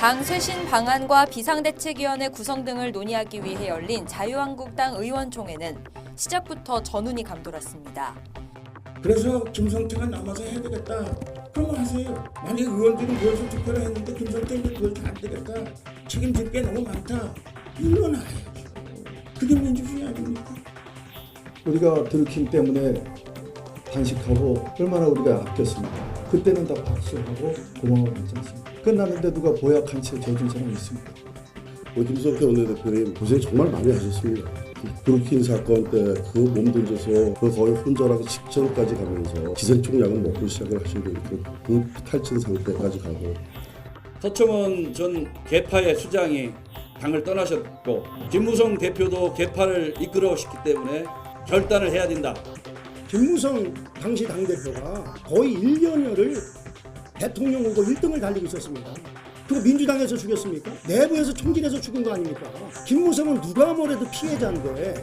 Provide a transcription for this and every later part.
당 쇄신 방안과 비상대책위원회 구성 등을 논의하기 위해 열린 자유한국당 의원총회는 시작부터 전운이 감돌았습니다. 그래서 김성태가 남아서 해야 되겠다. 그러면 하세요. 만약 의원들이 모여서 투표를 했는데 김성태가 그걸 다 안 되겠다. 책임질 게 너무 많다. 일어나야죠. 그게 민주주의 아닙니까? 우리가 들킨 때문에 단식하고 얼마나 우리가 아꼈습니까? 그때는 다 박수하고 고마워하지 않습니까? 끝났는데 누가 보약한 채 져준 사람이 있습니까? 김성태 원내대표님 고생 정말 많이 하셨습니다. 브루킨 사건 때 그 몸들져서 그 거의 혼절하기 직전까지 가면서 기생충약을 먹고 시작을 하시고 그 탈진 상태까지 가고 서청원 전 개파의 수장이 당을 떠나셨고 김무성 대표도 개파를 이끌어오셨기 때문에 결단을 해야 된다. 김무성 당시 당대표가 거의 1년여를 대통령 후보 1등을 달리고 있었습니다. 그거 민주당에서 죽였습니까? 내부에서 총질해서 죽은 거 아닙니까? 김무성은 누가 뭐래도 피해자인데.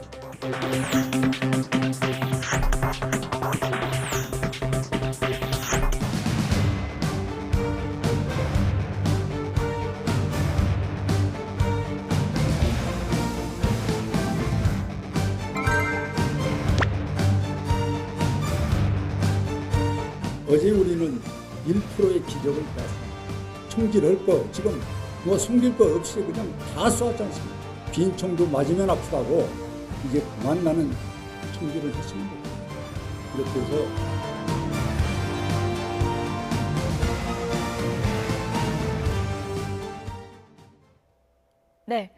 어제 우리는 1%의 기적을 땄습니다. 총질할 거 지금 뭐 숨길 거 없이 그냥 다 쏘았지 않습니까? 빈 총도 맞으면 아프다고 이제 그만 나는 총질을 했습니다. 이렇게 해서 네,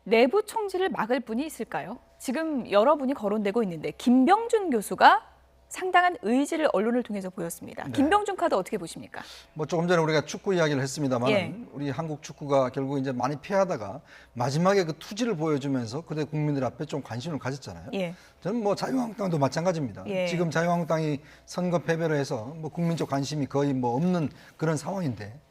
내부 총질을 막을 분이 있을까요? 지금 여러분이 거론되고 있는데 김병준 교수가 상당한 의지를 언론을 통해서 보였습니다. 네. 김병준 카드 어떻게 보십니까? 뭐 조금 전에 우리가 축구 이야기를 했습니다만 예. 우리 한국 축구가 결국 이제 많이 패하다가 마지막에 그 투지를 보여주면서 그때 국민들 앞에 좀 관심을 가졌잖아요. 예. 저는 뭐 자유한국당도 마찬가지입니다. 예. 지금 자유한국당이 선거 패배를 해서 뭐 국민적 관심이 거의 뭐 없는 그런 상황인데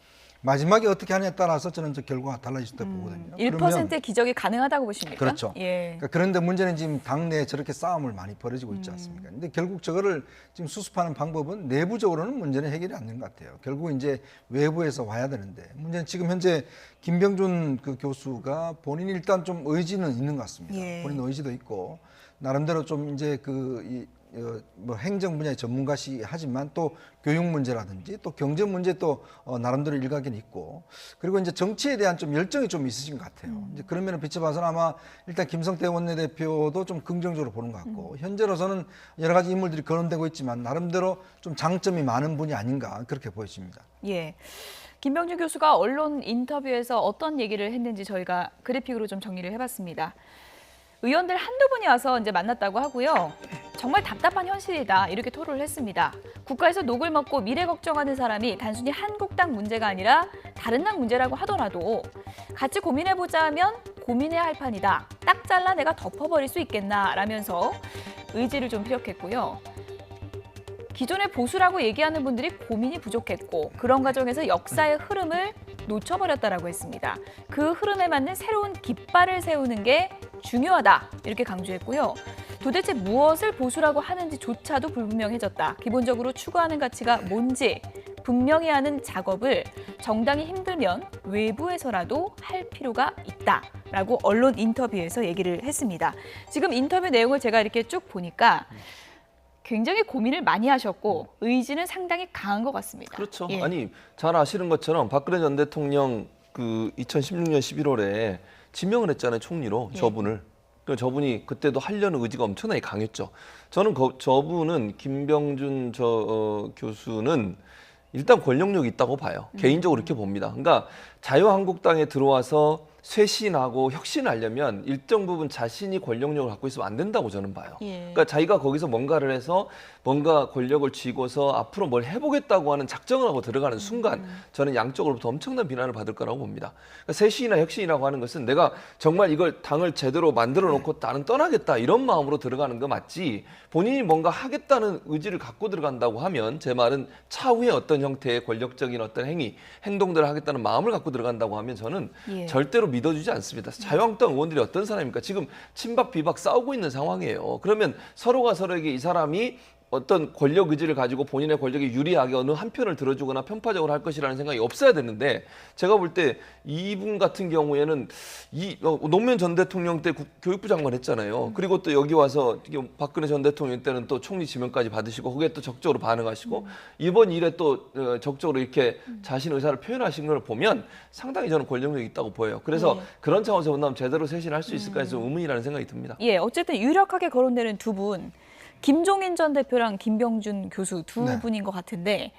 마지막에 어떻게 하느냐에 따라서 저는 저 결과가 달라질 때 보거든요. 1%의 기적이 가능하다고 보십니까? 그렇죠. 예. 그러니까 그런데 문제는 지금 당내에 저렇게 싸움을 많이 벌어지고 있지 않습니까? 근데 결국 저거를 지금 수습하는 방법은 내부적으로는 문제는 해결이 안 되는 것 같아요. 결국 이제 외부에서 와야 되는데 문제는 지금 현재 김병준 그 교수가 본인이 일단 좀 의지는 있는 것 같습니다. 예. 본인 의지도 있고 나름대로 좀 이제 뭐 행정 분야의 전문가시 하지만 또 교육 문제라든지 또 경제 문제 또 나름대로 일각에는 있고 그리고 이제 정치에 대한 좀 열정이 좀 있으신 것 같아요. 이제 그런 면을 비춰봐서는 아마 일단 김성태 원내대표도 좀 긍정적으로 보는 것 같고 현재로서는 여러 가지 인물들이 거론되고 있지만 나름대로 좀 장점이 많은 분이 아닌가 그렇게 보여집니다. 예. 김병준 교수가 언론 인터뷰에서 어떤 얘기를 했는지 저희가 그래픽으로 좀 정리를 해봤습니다. 의원들 한두 분이 와서 이제 만났다고 하고요. 정말 답답한 현실이다 이렇게 토로를 했습니다. 국가에서 녹을 먹고 미래 걱정하는 사람이 단순히 한국당 문제가 아니라 다른 당 문제라고 하더라도 같이 고민해보자 하면 고민해야 할 판이다. 딱 잘라 내가 덮어버릴 수 있겠나 라면서 의지를 좀 피력했고요. 기존의 보수라고 얘기하는 분들이 고민이 부족했고 그런 과정에서 역사의 흐름을 놓쳐버렸다라고 했습니다. 그 흐름에 맞는 새로운 깃발을 세우는 게 중요하다 이렇게 강조했고요. 도대체 무엇을 보수라고 하는지조차도 불분명해졌다. 기본적으로 추구하는 가치가 뭔지 분명히 하는 작업을 정당이 힘들면 외부에서라도 할 필요가 있다라고 언론 인터뷰에서 얘기를 했습니다. 지금 인터뷰 내용을 제가 이렇게 쭉 보니까 굉장히 고민을 많이 하셨고 의지는 상당히 강한 것 같습니다. 그렇죠. 예. 아니 잘 아시는 것처럼 박근혜 전 대통령 그 2016년 11월에 지명을 했잖아요. 총리로 예. 저분을. 그 저분이 그때도 하려는 의지가 엄청나게 강했죠. 저는 저분은 김병준 교수는 일단 권력력이 있다고 봐요. 개인적으로 이렇게 봅니다. 그러니까 자유한국당에 들어와서 쇄신하고 혁신하려면 일정 부분 자신이 권력력을 갖고 있으면 안 된다고 저는 봐요. 예. 그러니까 자기가 거기서 뭔가를 해서 뭔가 권력을 쥐고서 앞으로 뭘 해보겠다고 하는 작정을 하고 들어가는 순간 저는 양쪽으로부터 엄청난 비난을 받을 거라고 봅니다. 그러니까 쇄신이나 혁신이라고 하는 것은 내가 정말 이걸 당을 제대로 만들어 놓고 나는 떠나겠다 이런 마음으로 들어가는 거 맞지 본인이 뭔가 하겠다는 의지를 갖고 들어간다고 하면 제 말은 차후에 어떤 형태의 권력적인 어떤 행동들을 하겠다는 마음을 갖고 들어간다고 하면 저는 예. 절대로 믿어주지 않습니다. 자유한국당 의원들이 어떤 사람입니까? 지금 친박 비박 싸우고 있는 상황이에요. 그러면 서로가 서로에게 이 사람이 어떤 권력 의지를 가지고 본인의 권력에 유리하게 어느 한편을 들어주거나 편파적으로 할 것이라는 생각이 없어야 되는데 제가 볼 때 이분 같은 경우에는 노무현 전 대통령 때 교육부 장관 했잖아요. 그리고 또 여기 와서 박근혜 전 대통령 때는 또 총리 지명까지 받으시고 그게 또 적극적으로 반응하시고 이번 일에 또 적극적으로 이렇게 자신 의사를 표현하신 걸 보면 상당히 저는 권력력이 있다고 보여요. 그래서 그런 차원에서 본다면 제대로 쇄신할 수 있을까 해서 의문이라는 생각이 듭니다. 예, 어쨌든 유력하게 거론되는 두 분, 김종인 전 대표랑 김병준 교수 두 네. 분인 것 같은데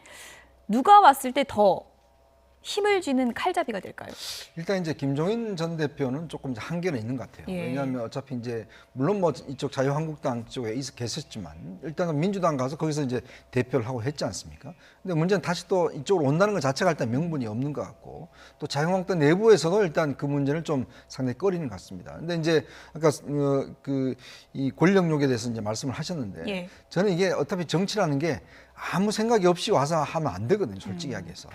누가 왔을 때 더 힘을 쥐는 칼잡이가 될까요? 일단 이제 김종인 전 대표는 조금 이제 한계는 있는 것 같아요. 예. 왜냐하면 어차피 이제 물론 뭐 이쪽 자유한국당 쪽에 계셨지만 일단은 민주당 가서 거기서 이제 대표를 하고 했지 않습니까? 근데 문제는 다시 또 이쪽으로 온다는 것 자체가 일단 명분이 없는 것 같고 또 자유한국당 내부에서도 일단 그 문제를 좀 상당히 꺼리는 것 같습니다. 근데 이제 아까 이 권력욕에 대해서 이제 말씀을 하셨는데 예. 저는 이게 어차피 정치라는 게 아무 생각이 없이 와서 하면 안 되거든요. 솔직히 이야기해서.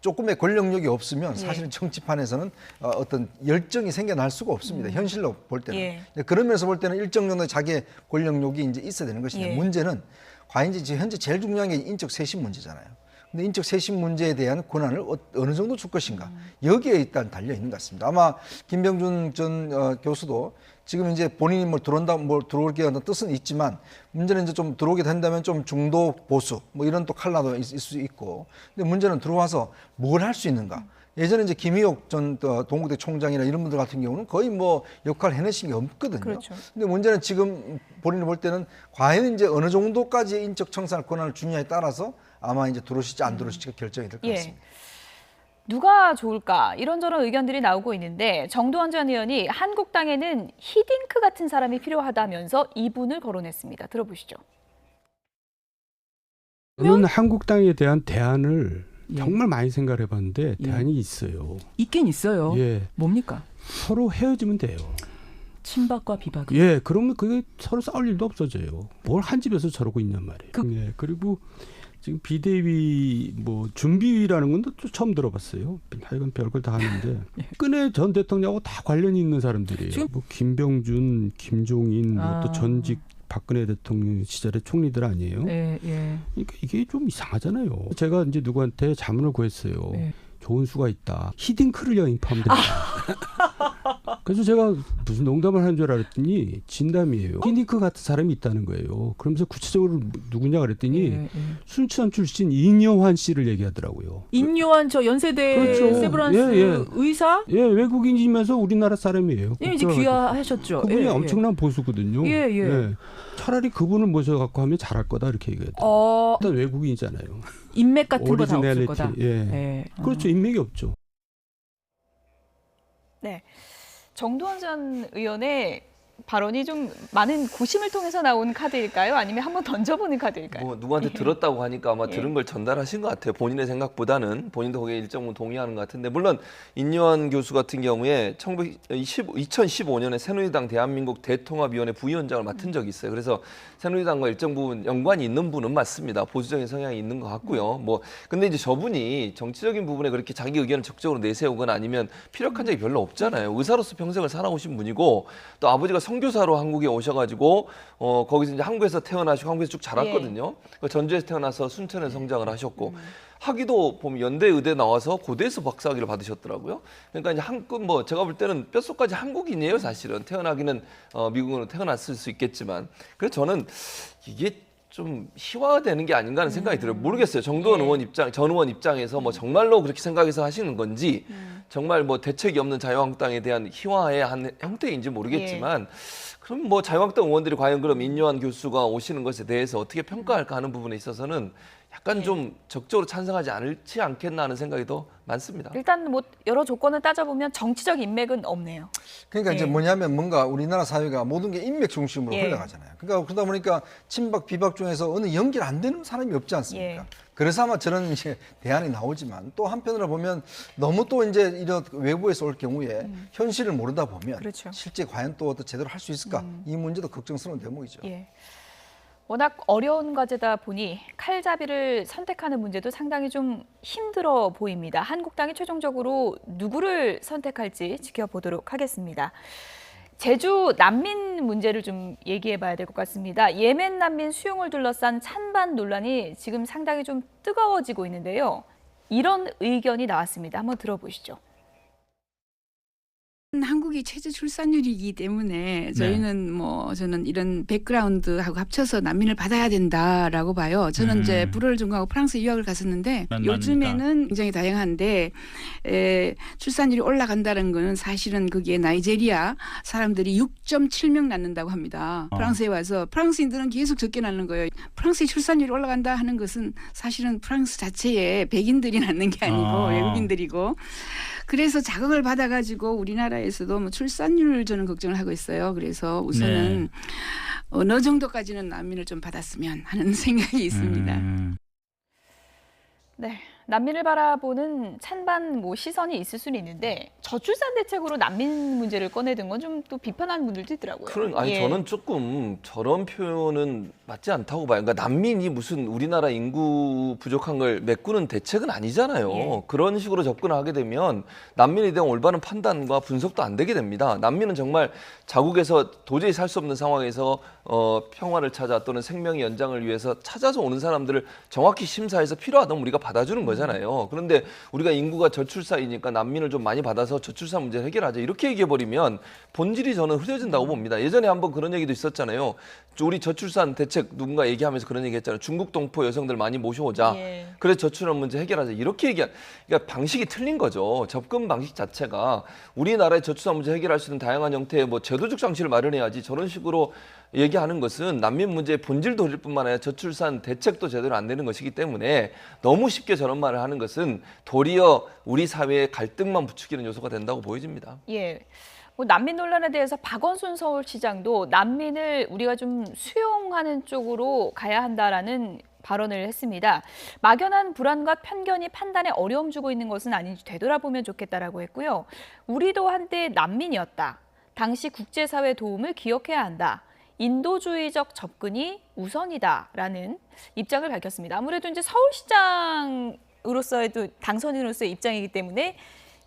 조금의 권력력이 없으면 사실은 정치판에서는 어떤 열정이 생겨날 수가 없습니다. 현실로 볼 때는. 예. 그런 면에서 볼 때는 일정 정도 자기의 권력력이 이제 있어야 되는 것인데 예. 문제는 과연 이제 현재 제일 중요한 게 인적 쇄신 문제잖아요. 근데 인적 쇄신 문제에 대한 권한을 어느 정도 줄 것인가 여기에 일단 달려 있는 것 같습니다. 아마 김병준 전 교수도 지금 이제 본인이 뭐 들어올게 하는 뜻은 있지만 문제는 이제 좀 들어오게 된다면 좀 중도 보수 뭐 이런 또 칼라도 있을 수 있고 근데 문제는 들어와서 뭘 할 수 있는가. 예전에 이제 김희옥 전 동국대 총장이나 이런 분들 같은 경우는 거의 뭐 역할을 해내신 게 없거든요. 그렇죠. 근데 문제는 지금 본인이 볼 때는 과연 이제 어느 정도까지 인적 청산할 권한을 주느냐에 따라서 아마 이제 들어오실지 안 들어오실지가 결정이 될 것 예. 같습니다. 누가 좋을까 이런저런 의견들이 나오고 있는데 정두환 전 의원이 한국당에는 히딩크 같은 사람이 필요하다면서 이분을 거론했습니다. 들어보시죠. 저는 한국당에 대한 대안을 예. 정말 많이 생각을 해봤는데 예. 대안이 있어요. 있긴 있어요. 예, 뭡니까? 서로 헤어지면 돼요. 친박과 비박. 예, 그러면 그게 서로 싸울 일도 없어져요. 뭘 한 집에서 저러고 있냔 말이에요. 예, 그리고 지금 비대위 뭐 준비위라는 건 또 처음 들어봤어요. 하여간 별걸 다 하는데 박근혜 전 대통령하고 다 관련이 있는 사람들이에요. 지금- 뭐 김병준, 김종인, 뭐 또 전직 박근혜 대통령 시절의 총리들 아니에요. 예, 예. 그러니까 이게 좀 이상하잖아요. 제가 이제 누구한테 자문을 구했어요. 네. 좋은 수가 있다. 히딩크를 영입하면 된다. 그래서 제가 무슨 농담을 한 줄 알았더니 진담이에요. 히딩크 같은 사람이 있다는 거예요. 그러면서 구체적으로 누구냐 그랬더니 예, 예. 순천 출신 인여환 씨를 얘기하더라고요. 인요한 저 연세대 그렇죠. 세브란스 예, 예. 의사? 예, 외국인이면서 우리나라 사람이에요. 예, 이제 귀화하셨죠. 그분이 예, 예. 엄청난 보수거든요. 예, 예. 차라리 그분을 모셔갖고 하면 잘할 거다 이렇게 얘기하더라고요. 일단 외국인이잖아요. 인맥 같은 거 다 없을 오리지널리티. 거다. 예. 예. 그렇죠. 인맥이 없죠. 네, 정두환 전 의원의 발언이 좀 많은 고심을 통해서 나온 카드일까요? 아니면 한번 던져보는 카드일까요? 뭐 누구한테 들었다고 하니까 아마 예. 들은 걸 전달하신 것 같아요. 본인의 생각보다는 본인도 거기에 일정 부분 동의하는 것 같은데 물론 인요한 교수 같은 경우에 2015년에 새누리당 대한민국 대통합위원회 부위원장을 맡은 적이 있어요. 그래서 새누리당과 일정 부분 연관이 있는 분은 맞습니다. 보수적인 성향이 있는 것 같고요. 뭐 근데 이제 저분이 정치적인 부분에 그렇게 자기 의견을 적극적으로 내세우거나 아니면 피력한 적이 별로 없잖아요. 의사로서 평생을 살아오신 분이고 또 아버지가 선교사로 한국에 오셔가지고 거기서 이제 한국에서 태어나시고 한국에서 쭉 자랐거든요. 전주에서 태어나서 순천에 성장을 하셨고 학위도 보면 연대 의대 나와서 고대에서 박사학위를 받으셨더라고요. 그러니까 이제 한국 뭐 제가 볼 때는 뼛속까지 한국인이에요, 사실은. 태어나기는 미국으로 태어났을 수 있겠지만. 그래서 저는 이게 좀 희화되는 게 아닌가 하는 생각이 들어요. 모르겠어요. 정두환 의원 전 의원 입장에서 뭐 정말로 그렇게 생각해서 하시는 건지 정말 뭐 대책이 없는 자유한국당에 대한 희화의 한 형태인지 모르겠지만 그럼 뭐 자유한국당 의원들이 과연 그럼 인요한 교수가 오시는 것에 대해서 어떻게 평가할까 하는 부분에 있어서는 약간 좀 적극적으로 찬성하지 않겠나 하는 생각이 더 많습니다. 일단 뭐 여러 조건을 따져보면 정치적 인맥은 없네요. 그러니까 이제 예. 뭐냐면 뭔가 우리나라 사회가 모든 게 인맥 중심으로 예. 흘러가잖아요. 그러니까 그러다 보니까 친박 비박 중에서 어느 연결 안 되는 사람이 없지 않습니까? 예. 그래서 아마 저런 이제 대안이 나오지만 또 한편으로 보면 너무 또 이제 이런 외부에서 올 경우에 현실을 모르다 보면 그렇죠. 실제 과연 또 제대로 할 수 있을까 이 문제도 걱정스러운 대목이죠. 예. 워낙 어려운 과제다 보니 칼잡이를 선택하는 문제도 상당히 좀 힘들어 보입니다. 한국당이 최종적으로 누구를 선택할지 지켜보도록 하겠습니다. 제주 난민 문제를 좀 얘기해 봐야 될 것 같습니다. 예멘 난민 수용을 둘러싼 찬반 논란이 지금 상당히 좀 뜨거워지고 있는데요. 이런 의견이 나왔습니다. 한번 들어보시죠. 한국이 최저 출산율이기 때문에 저희는 저는 이런 백그라운드하고 합쳐서 난민을 받아야 된다라고 봐요. 저는 이제 불어를 전공하고 프랑스 유학을 갔었는데 요즘에는 굉장히 다양한데 출산율이 올라간다는 거는 사실은 그게 나이제리아 사람들이 6.7명 낳는다고 합니다. 프랑스에 와서 프랑스인들은 계속 적게 낳는 거예요. 프랑스의 출산율이 올라간다 하는 것은 사실은 프랑스 자체에 백인들이 낳는 게 아니고 외국인들이고 그래서 자극을 받아가지고 우리나라에서도 뭐 출산율을 저는 걱정을 하고 있어요. 그래서 우선은 어느 정도까지는 난민을 좀 받았으면 하는 생각이 있습니다. 네, 난민을 바라보는 찬반 시선이 있을 수는 있는데 저출산 대책으로 난민 문제를 꺼내든 건 좀 또 비판하는 분들도 있더라고요. 저는 조금 저런 표현은 맞지 않다고 봐요. 그러니까 난민이 무슨 우리나라 인구 부족한 걸 메꾸는 대책은 아니잖아요. 그런 식으로 접근하게 되면 난민에 대한 올바른 판단과 분석도 안 되게 됩니다. 난민은 정말 자국에서 도저히 살 수 없는 상황에서 평화를 찾아 또는 생명의 연장을 위해서 찾아서 오는 사람들을 정확히 심사해서 필요하다면 우리가 받아주는 거잖아요. 그런데 우리가 인구가 저출산이니까 난민을 좀 많이 받아서 저출산 문제를 해결하자 이렇게 얘기해버리면 본질이 저는 흐려진다고 봅니다. 예전에 한번 그런 얘기도 있었잖아요. 우리 저출산 대책 누군가 얘기하면서 그런 얘기 했잖아요. 중국 동포 여성들 많이 모셔오자. 그래서 저출산 문제 해결하자. 이렇게 그러니까 방식이 틀린 거죠. 접근 방식 자체가 우리나라의 저출산 문제 해결할 수 있는 다양한 형태의 제도적 장치를 마련해야지 저런 식으로 얘기하는 것은 난민 문제의 본질도 흐릴 뿐만 아니라 저출산 대책도 제대로 안 되는 것이기 때문에 너무 쉽게 저런 말을 하는 것은 도리어 우리 사회의 갈등만 부추기는 요소가 된다고 보여집니다. 난민 논란에 대해서 박원순 서울시장도 난민을 우리가 좀 수용하는 쪽으로 가야 한다라는 발언을 했습니다. 막연한 불안과 편견이 판단에 어려움 주고 있는 것은 아닌지 되돌아보면 좋겠다라고 했고요. 우리도 한때 난민이었다. 당시 국제사회 도움을 기억해야 한다. 인도주의적 접근이 우선이다라는 입장을 밝혔습니다. 아무래도 이제 서울시장으로서의 당선인으로서의 입장이기 때문에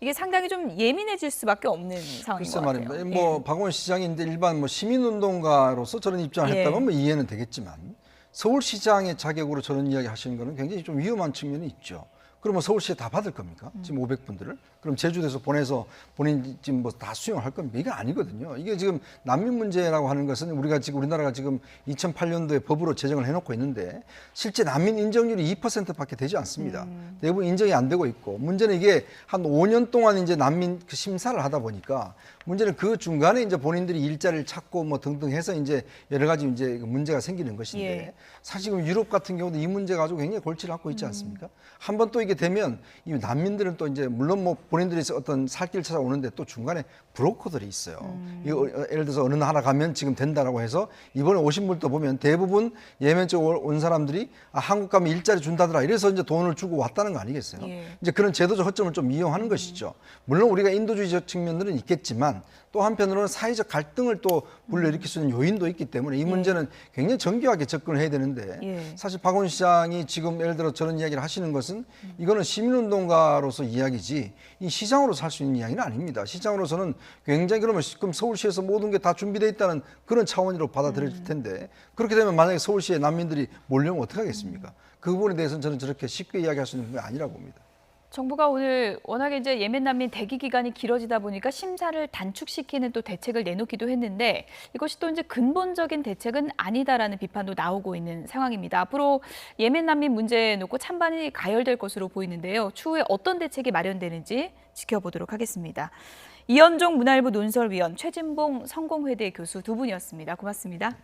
이게 상당히 좀 예민해질 수밖에 없는 상황인 것 같아요. 말입니다. 박원순 시장이 이제 일반 시민운동가로서 저런 입장을 했다면 이해는 되겠지만 서울시장의 자격으로 저런 이야기 하시는 거는 굉장히 좀 위험한 측면이 있죠. 그러면 서울시에 다 받을 겁니까? 지금 500분들을? 그럼 제주도에서 보내서 본인 지금 다 수용할 겁니까? 이게 아니거든요. 이게 지금 난민 문제라고 하는 것은 우리나라가 지금 2008년도에 법으로 제정을 해놓고 있는데 실제 난민 인정률이 2%밖에 되지 않습니다. 대부분 인정이 안 되고 있고 문제는 이게 한 5년 동안 이제 난민 심사를 하다 보니까 문제는 그 중간에 이제 본인들이 일자리를 찾고 등등 해서 이제 여러 가지 이제 문제가 생기는 것인데 사실 지금 유럽 같은 경우도 이 문제 가지고 굉장히 골치를 앓고 있지 않습니까? 한번 또 이게 되면 이 난민들은 또 이제 물론 본인들이 어떤 살길 찾아오는데 또 중간에 브로커들이 있어요. 이거 예를 들어서 어느 나라 가면 지금 된다라고 해서 이번에 오신 분도 보면 대부분 예멘 쪽 온 사람들이 한국 가면 일자리 준다더라 이래서 이제 돈을 주고 왔다는 거 아니겠어요? 이제 그런 제도적 허점을 좀 이용하는 것이죠. 물론 우리가 인도주의적 측면들은 있겠지만 또 한편으로는 사회적 갈등을 또 불러일으킬 수 있는 요인도 있기 때문에 이 문제는 굉장히 정교하게 접근을 해야 되는데 사실 박원순 시장이 지금 예를 들어 저런 이야기를 하시는 것은 이거는 시민운동가로서 이야기지 이 시장으로서 할 수 있는 이야기는 아닙니다. 시장으로서는 굉장히 그러면 지금 서울시에서 모든 게 다 준비되어 있다는 그런 차원으로 받아들일 텐데 그렇게 되면 만약에 서울시에 난민들이 몰려오면 어떻게 하겠습니까? 그 부분에 대해서는 저는 저렇게 쉽게 이야기할 수 있는 게 아니라고 봅니다. 정부가 오늘 워낙에 이제 예멘 난민 대기 기간이 길어지다 보니까 심사를 단축시키는 또 대책을 내놓기도 했는데 이것이 또 이제 근본적인 대책은 아니다라는 비판도 나오고 있는 상황입니다. 앞으로 예멘 난민 문제 놓고 찬반이 가열될 것으로 보이는데요. 추후에 어떤 대책이 마련되는지 지켜보도록 하겠습니다. 이현종 문화일보 논설위원, 최진봉 성공회대 교수 두 분이었습니다. 고맙습니다.